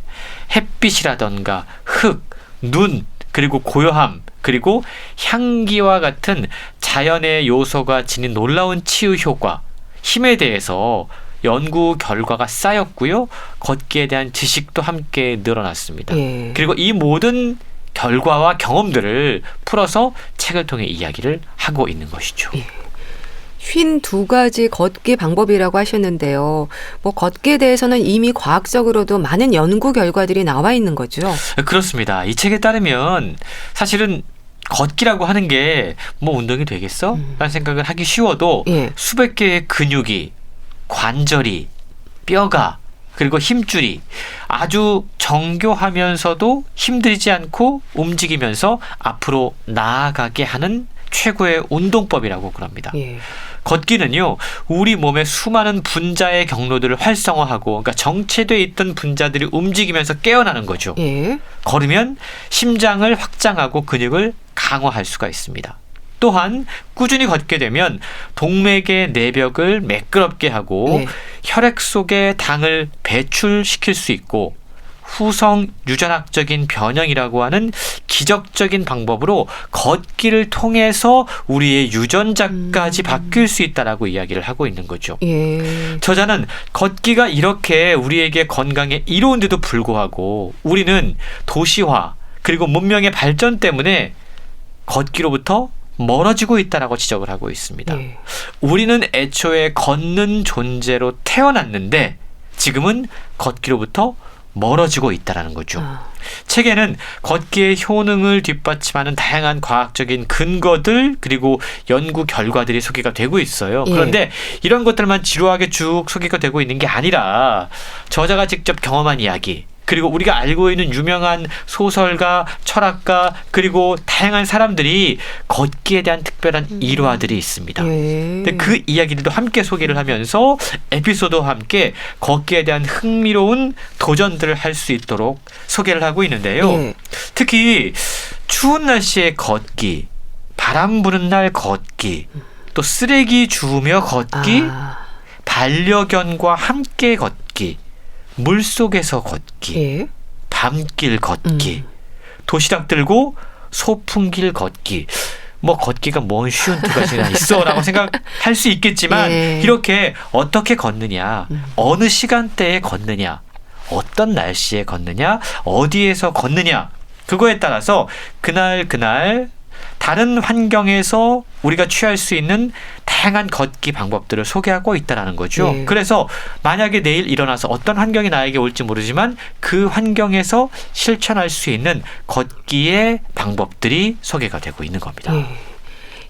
햇빛이라던가 흙, 눈, 그리고 고요함, 그리고 향기와 같은 자연의 요소가 지닌 놀라운 치유 효과, 힘에 대해서 연구 결과가 쌓였고요. 걷기에 대한 지식도 함께 늘어났습니다. 예. 그리고 이 모든 결과와 경험들을 풀어서 책을 통해 이야기를 하고 있는 것이죠. 예. 52가지 걷기 방법이라고 하셨는데요. 뭐 걷기에 대해서는 이미 과학적으로도 많은 연구 결과들이 나와 있는 거죠. 그렇습니다. 이 책에 따르면 사실은 걷기라고 하는 게 뭐 운동이 되겠어? 라는 생각을 하기 쉬워도 예. 수백 개의 근육이, 관절이, 뼈가, 그리고 힘줄이 아주 정교하면서도 힘들지 않고 움직이면서 앞으로 나아가게 하는 최고의 운동법이라고 그럽니다. 예. 걷기는요, 우리 몸의 수많은 분자의 경로들을 활성화하고, 그러니까 정체되어 있던 분자들이 움직이면서 깨어나는 거죠. 예. 걸으면 심장을 확장하고 근육을 강화할 수가 있습니다. 또한 꾸준히 걷게 되면 동맥의 내벽을 매끄럽게 하고 네. 혈액 속에 당을 배출시킬 수 있고 후성 유전학적인 변형이라고 하는 기적적인 방법으로 걷기를 통해서 우리의 유전자까지 바뀔 수 있다라고 이야기를 하고 있는 거죠. 예. 저자는 걷기가 이렇게 우리에게 건강에 이로운데도 불구하고 우리는 도시화 그리고 문명의 발전 때문에 걷기로부터 멀어지고 있다라고 지적을 하고 있습니다. 예. 우리는 애초에 걷는 존재로 태어났는데 지금은 걷기로부터 멀어지고 있다라는 거죠. 책에는 걷기의 효능을 뒷받침하는 다양한 과학적인 근거들 그리고 연구 결과들이 소개가 되고 있어요. 예. 그런데 이런 것들만 지루하게 쭉 소개가 되고 있는 게 아니라 저자가 직접 경험한 이야기 그리고 우리가 알고 있는 유명한 소설가, 철학가 그리고 다양한 사람들이 걷기에 대한 특별한 일화들이 있습니다. 예. 근데 그 이야기들도 함께 소개를 하면서 에피소드와 함께 걷기에 대한 흥미로운 도전들을 할 수 있도록 소개를 하고 있는데요. 예. 특히 추운 날씨에 걷기, 바람 부는 날 걷기, 또 쓰레기 주우며 걷기, 반려견과 함께 걷기, 물속에서 걷기, 예. 밤길 걷기, 도시락 들고 소풍길 걷기. 뭐 걷기가 뭔 쉬운 두 가지나 있어라고 생각할 수 있겠지만 예. 이렇게 어떻게 걷느냐, 어느 시간대에 걷느냐, 어떤 날씨에 걷느냐, 어디에서 걷느냐 그거에 따라서 그날 다른 환경에서 우리가 취할 수 있는 다양한 걷기 방법들을 소개하고 있다는 거죠. 예. 그래서 만약에 내일 일어나서 어떤 환경이 나에게 올지 모르지만 그 환경에서 실천할 수 있는 걷기의 방법들이 소개가 되고 있는 겁니다. 예.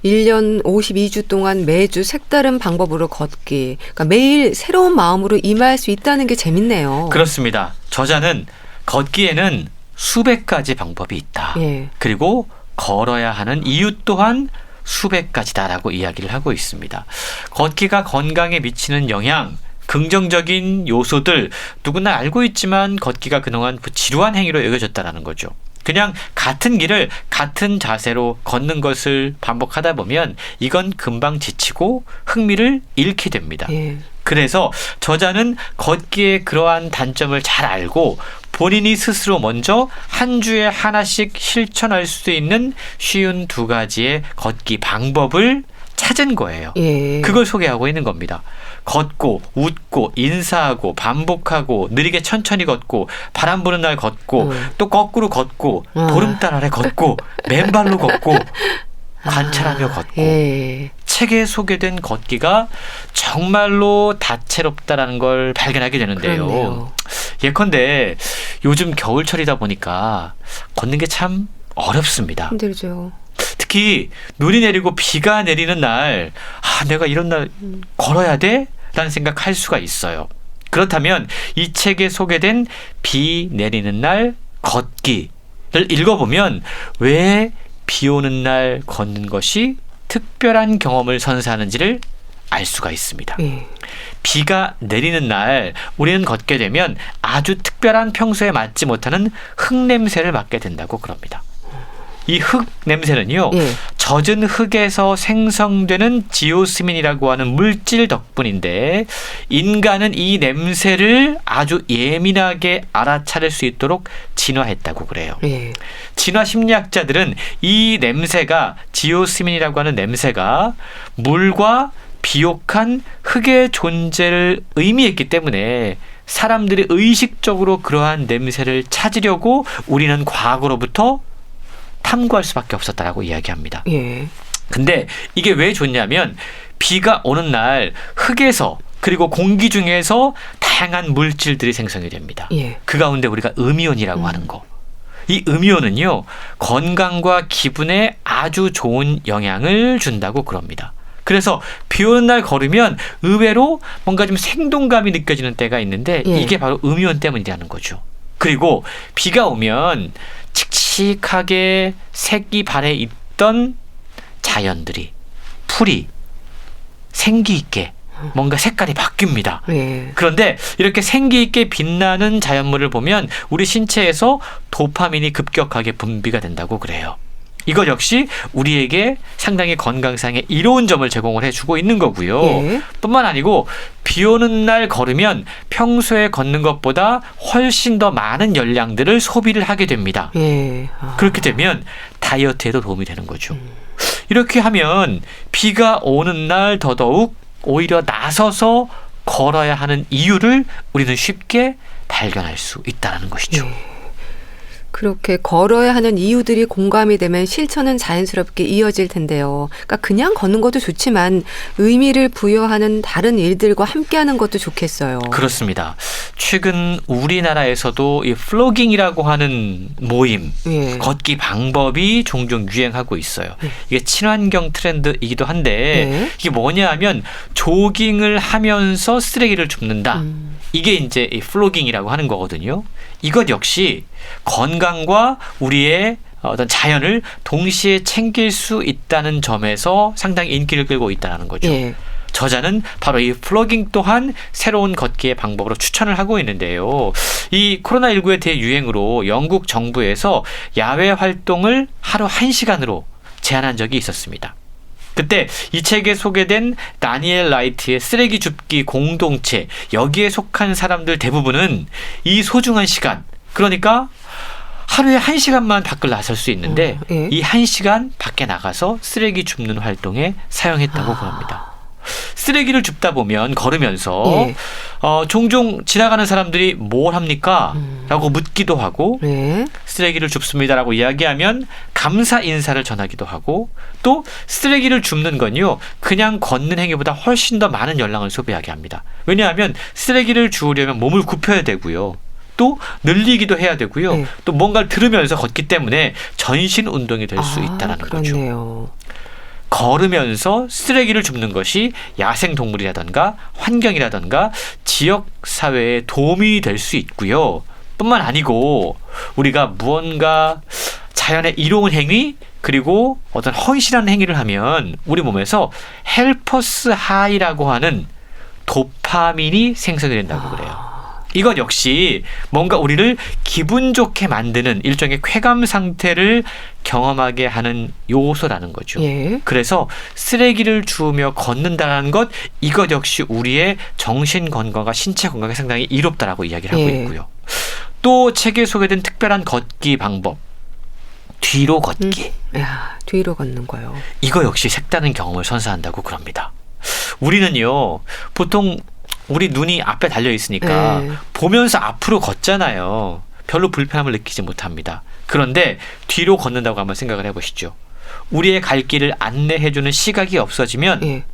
1년 52주 동안 매주 색다른 방법으로 걷기. 그러니까 매일 새로운 마음으로 임할 수 있다는 게 재밌네요. 그렇습니다. 저자는 걷기에는 수백 가지 방법이 있다. 예. 그리고 걸어야 하는 이유 또한 수백 가지다라고 이야기를 하고 있습니다. 걷기가 건강에 미치는 영향, 긍정적인 요소들 누구나 알고 있지만 걷기가 그동안 지루한 행위로 여겨졌다는 거죠. 그냥 같은 길을 같은 자세로 걷는 것을 반복하다 보면 이건 금방 지치고 흥미를 잃게 됩니다. 예. 그래서 저자는 걷기의 그러한 단점을 잘 알고 본인이 스스로 먼저 한 주에 하나씩 실천할 수 있는 쉬운 두 가지의 걷기 방법을 찾은 거예요. 예. 그걸 소개하고 있는 겁니다. 걷고 웃고 인사하고 반복하고 느리게 천천히 걷고 바람 부는 날 걷고 또 거꾸로 걷고 보름달 아래 걷고 맨발로 걷고 관찰하며 걷고 예. 책에 소개된 걷기가 정말로 다채롭다라는 걸 발견하게 되는데요. 그렇네요. 예컨대 요즘 겨울철이다 보니까 걷는 게 참 어렵습니다. 힘들죠. 특히 눈이 내리고 비가 내리는 날, 내가 이런 날 걸어야 돼? 라는 생각할 수가 있어요. 그렇다면 이 책에 소개된 비 내리는 날 걷기를 읽어보면 왜 비 오는 날 걷는 것이 특별한 경험을 선사하는지를 알 수가 있습니다. 예. 비가 내리는 날 우리는 걷게 되면 아주 특별한 평소에 맡지 못하는 흙 냄새를 맡게 된다고 그럽니다. 이 흙 냄새는요, 예. 젖은 흙에서 생성되는 지오스민이라고 하는 물질 덕분인데 인간은 이 냄새를 아주 예민하게 알아차릴 수 있도록 진화했다고 그래요. 예. 진화 심리학자들은 이 냄새가, 지오스민이라고 하는 냄새가 물과 비옥한 흙의 존재를 의미했기 때문에 사람들이 의식적으로 그러한 냄새를 찾으려고 우리는 과거로부터 탐구할 수밖에 없었다라고 이야기합니다. 예. 근데 이게 왜 좋냐면 비가 오는 날 흙에서 그리고 공기 중에서 다양한 물질들이 생성이 됩니다. 예. 그 가운데 우리가 음이온이라고 하는 거. 이 음이온은요, 건강과 기분에 아주 좋은 영향을 준다고 그럽니다. 그래서 비 오는 날 걸으면 의외로 뭔가 좀 생동감이 느껴지는 때가 있는데 예. 이게 바로 음이온 때문이라는 거죠. 그리고 비가 오면 칙칙하게 색이 발해 있던 자연들이 풀이 생기 있게 뭔가 색깔이 바뀝니다. 예. 그런데 이렇게 생기 있게 빛나는 자연물을 보면 우리 신체에서 도파민이 급격하게 분비가 된다고 그래요. 이것 역시 우리에게 상당히 건강상의 이로운 점을 제공을 해주고 있는 거고요. 예. 뿐만 아니고 비 오는 날 걸으면 평소에 걷는 것보다 훨씬 더 많은 열량들을 소비를 하게 됩니다. 예. 그렇게 되면 다이어트에도 도움이 되는 거죠. 이렇게 하면 비가 오는 날 더더욱 오히려 나서서 걸어야 하는 이유를 우리는 쉽게 발견할 수 있다는 것이죠. 예. 그렇게 걸어야 하는 이유들이 공감이 되면 실천은 자연스럽게 이어질 텐데요. 그러니까 그냥 걷는 것도 좋지만 의미를 부여하는 다른 일들과 함께하는 것도 좋겠어요. 그렇습니다. 최근 우리나라에서도 이 플로깅이라고 하는 모임, 예. 걷기 방법이 종종 유행하고 있어요. 예. 이게 친환경 트렌드이기도 한데 예. 이게 뭐냐 하면 조깅을 하면서 쓰레기를 줍는다. 이게 이제 이 플로깅이라고 하는 거거든요. 이것 역시 건강과 우리의 어떤 자연을 동시에 챙길 수 있다는 점에서 상당히 인기를 끌고 있다는 거죠. 예. 저자는 바로 이 플로깅 또한 새로운 걷기의 방법으로 추천을 하고 있는데요. 이 코로나19의 대유행으로 영국 정부에서 야외 활동을 하루 1시간으로 제한한 적이 있었습니다. 그때 이 책에 소개된 다니엘 라이트의 쓰레기 줍기 공동체, 여기에 속한 사람들 대부분은 이 소중한 시간, 그러니까 하루에 1시간만 밖을 나설 수 있는데 예. 이 1시간 밖에 나가서 쓰레기 줍는 활동에 사용했다고 그럽니다. 쓰레기를 줍다 보면 걸으면서 예. 종종 지나가는 사람들이 뭘 합니까? 라고 묻기도 하고 네. 쓰레기를 줍습니다라고 이야기하면 감사 인사를 전하기도 하고 또 쓰레기를 줍는 건요 그냥 걷는 행위보다 훨씬 더 많은 열량을 소비하게 합니다. 왜냐하면 쓰레기를 주우려면 몸을 굽혀야 되고요. 또 늘리기도 해야 되고요. 네. 또 뭔가를 들으면서 걷기 때문에 전신 운동이 될 수 있다는 거죠. 그렇네요. 걸으면서 쓰레기를 줍는 것이 야생동물이라든가 환경이라든가 지역사회에 도움이 될 수 있고요. 뿐만 아니고 우리가 무언가 자연의 이로운 행위 그리고 어떤 헌신하는 행위를 하면 우리 몸에서 헬퍼스 하이라고 하는 도파민이 생성이 된다고 그래요. 이것 역시 뭔가 우리를 기분 좋게 만드는 일종의 쾌감 상태를 경험하게 하는 요소라는 거죠. 예. 그래서 쓰레기를 주우며 걷는다는 것, 이것 역시 우리의 정신 건강과 신체 건강에 상당히 이롭다라고 이야기를 하고 예. 있고요. 또 책에 소개된 특별한 걷기 방법, 뒤로 걷기. 야, 뒤로 걷는 거요. 이거 역시 색다른 경험을 선사한다고 그럽니다. 우리는요, 보통 우리 눈이 앞에 달려 있으니까 보면서 앞으로 걷잖아요. 별로 불편함을 느끼지 못합니다. 그런데 뒤로 걷는다고 한번 생각을 해보시죠. 우리의 갈 길을 안내해주는 시각이 없어지면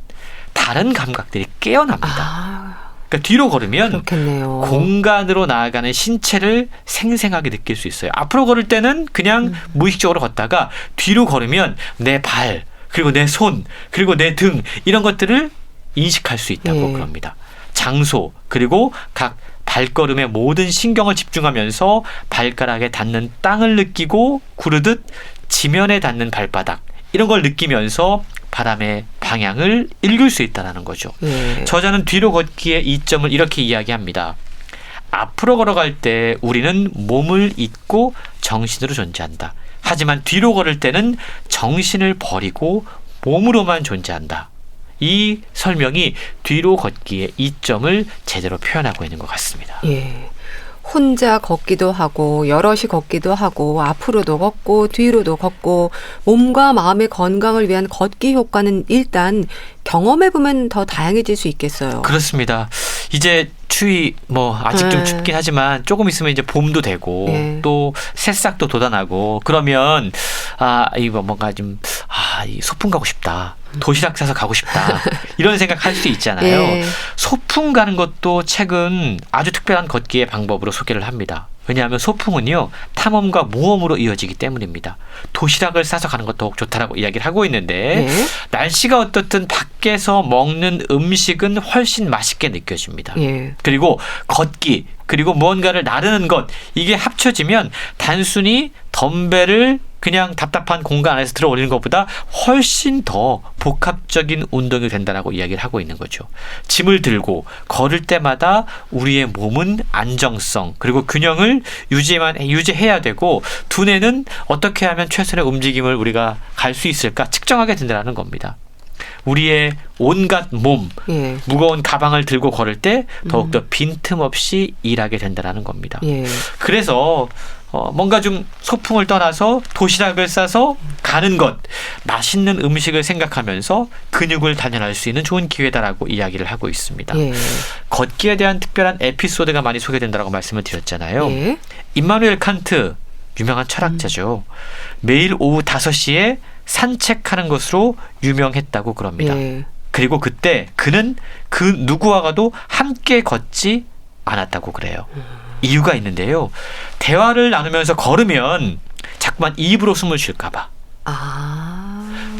다른 감각들이 깨어납니다. 그러니까 뒤로 걸으면 그렇겠네요. 공간으로 나아가는 신체를 생생하게 느낄 수 있어요. 앞으로 걸을 때는 그냥 무의식적으로 걷다가 뒤로 걸으면 내 발, 그리고 내 손, 그리고 내 등 이런 것들을 인식할 수 있다고 그럽니다. 장소, 그리고 각 발걸음의 모든 신경을 집중하면서 발가락에 닿는 땅을 느끼고 구르듯 지면에 닿는 발바닥 이런 걸 느끼면서 바람의 방향을 읽을 수 있다는 거죠. 저자는 뒤로 걷기의 이점을 이렇게 이야기합니다. 앞으로 걸어갈 때 우리는 몸을 잊고 정신으로 존재한다. 하지만 뒤로 걸을 때는 정신을 버리고 몸으로만 존재한다. 이 설명이 뒤로 걷기의 이점을 제대로 표현하고 있는 것 같습니다. 혼자 걷기도 하고 여럿이 걷기도 하고 앞으로도 걷고 뒤로도 걷고 몸과 마음의 건강을 위한 걷기 효과는 일단 경험해보면 더 다양해질 수 있겠어요. 그렇습니다. 이제 추위 아직 좀 춥긴 하지만 조금 있으면 이제 봄도 되고 또 새싹도 돋아나고 그러면 이거 뭔가 좀 이 소풍 가고 싶다. 도시락 사서 가고 싶다. 이런 생각할 수 있잖아요. 소풍 가는 것도 책은 아주 특별한 걷기의 방법으로 소개를 합니다. 왜냐하면 소풍은요, 탐험과 모험으로 이어지기 때문입니다. 도시락을 싸서 가는 것도 더욱 좋다라고 이야기를 하고 있는데 날씨가 어떻든 밖에서 먹는 음식은 훨씬 맛있게 느껴집니다. 그리고 걷기, 그리고 무언가를 나르는 것, 이게 합쳐지면 단순히 덤벨을 그냥 답답한 공간 안에서 들어 올리는 것보다 훨씬 더 복합적인 운동이 된다라고 이야기를 하고 있는 거죠. 짐을 들고 걸을 때마다 우리의 몸은 안정성 그리고 균형을 유지해야 되고 두뇌는 어떻게 하면 최선의 움직임을 우리가 갈 수 있을까 측정하게 된다는 겁니다. 우리의 온갖 몸, 무거운 가방을 들고 걸을 때 더욱더 빈틈없이 일하게 된다는 겁니다. 그래서 뭔가 좀 소풍을 떠나서 도시락을 싸서 가는 것, 맛있는 음식을 생각하면서 근육을 단련할 수 있는 좋은 기회다라고 이야기를 하고 있습니다. 걷기에 대한 특별한 에피소드가 많이 소개된다라고 말씀을 드렸잖아요. 임마누엘 칸트, 유명한 철학자죠. 매일 오후 5시에 산책하는 것으로 유명했다고 그럽니다. 그리고 그때 그는 그 누구와가도 함께 걷지 않았다고 그래요. 이유가 있는데요. 대화를 나누면서 걸으면 자꾸만 입으로 숨을 쉴까 봐.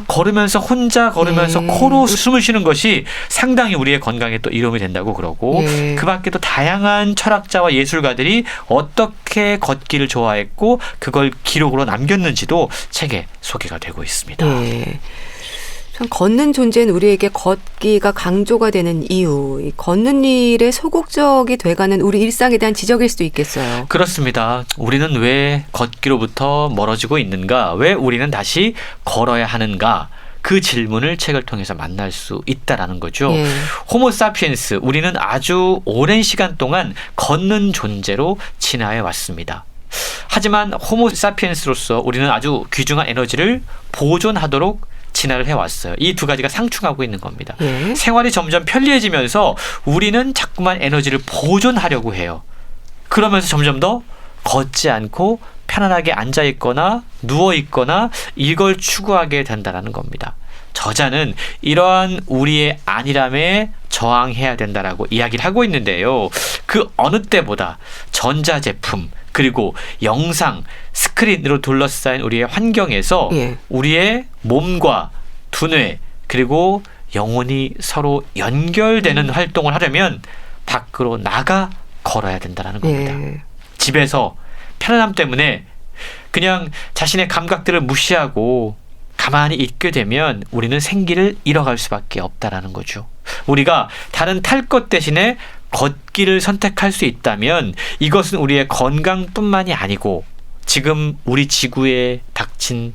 걸으면서 혼자 걸으면서 코로 숨을 쉬는 것이 상당히 우리의 건강에 또 이로움이 된다고 그러고 그 밖에도 다양한 철학자와 예술가들이 어떻게 걷기를 좋아했고 그걸 기록으로 남겼는지도 책에 소개가 되고 있습니다. 참 걷는 존재는 우리에게 걷기가 강조가 되는 이유, 이 걷는 일에 소극적이 돼가는 우리 일상에 대한 지적일 수도 있겠어요. 그렇습니다. 우리는 왜 걷기로부터 멀어지고 있는가? 왜 우리는 다시 걸어야 하는가? 그 질문을 책을 통해서 만날 수 있다라는 거죠. 호모 사피엔스, 우리는 아주 오랜 시간 동안 걷는 존재로 진화해 왔습니다. 하지만 호모 사피엔스로서 우리는 아주 귀중한 에너지를 보존하도록 진화를 해왔어요. 이 두 가지가 상충하고 있는 겁니다. 생활이 점점 편리해지면서 우리는 자꾸만 에너지를 보존하려고 해요. 그러면서 점점 더 걷지 않고 편안하게 앉아있거나 누워있거나 이걸 추구하게 된다는 겁니다. 저자는 이러한 우리의 안일함에 저항해야 된다라고 이야기를 하고 있는데요. 그 어느 때보다 전자제품 그리고 영상, 스크린으로 둘러싸인 우리의 환경에서 우리의 몸과 두뇌 그리고 영혼이 서로 연결되는 활동을 하려면 밖으로 나가 걸어야 된다는 겁니다. 집에서 편안함 때문에 그냥 자신의 감각들을 무시하고 가만히 있게 되면 우리는 생기를 잃어갈 수밖에 없다라는 거죠. 우리가 다른 탈 것 대신에 걷기를 선택할 수 있다면 이것은 우리의 건강뿐만이 아니고 지금 우리 지구에 닥친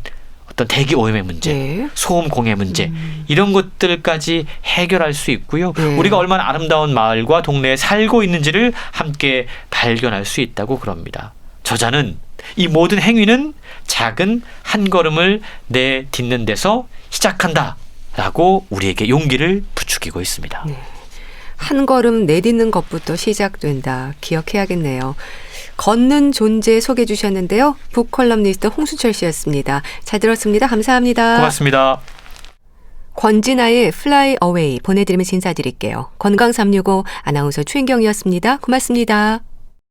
어떤 대기 오염의 문제, 소음 공해 문제 이런 것들까지 해결할 수 있고요. 우리가 얼마나 아름다운 마을과 동네에 살고 있는지를 함께 발견할 수 있다고 그럽니다. 저자는 이 모든 행위는 작은 한 걸음을 내딛는 데서 시작한다라고 우리에게 용기를 부추기고 있습니다. 네. 한 걸음 내딛는 것부터 시작된다. 기억해야겠네요. 걷는 존재 소개해 주셨는데요. 북컬럼니스트 홍순철 씨였습니다. 잘 들었습니다. 감사합니다. 고맙습니다. 권진아의 Fly Away 보내드리면서 인사드릴게요. 건강365 아나운서 최인경이었습니다. 고맙습니다.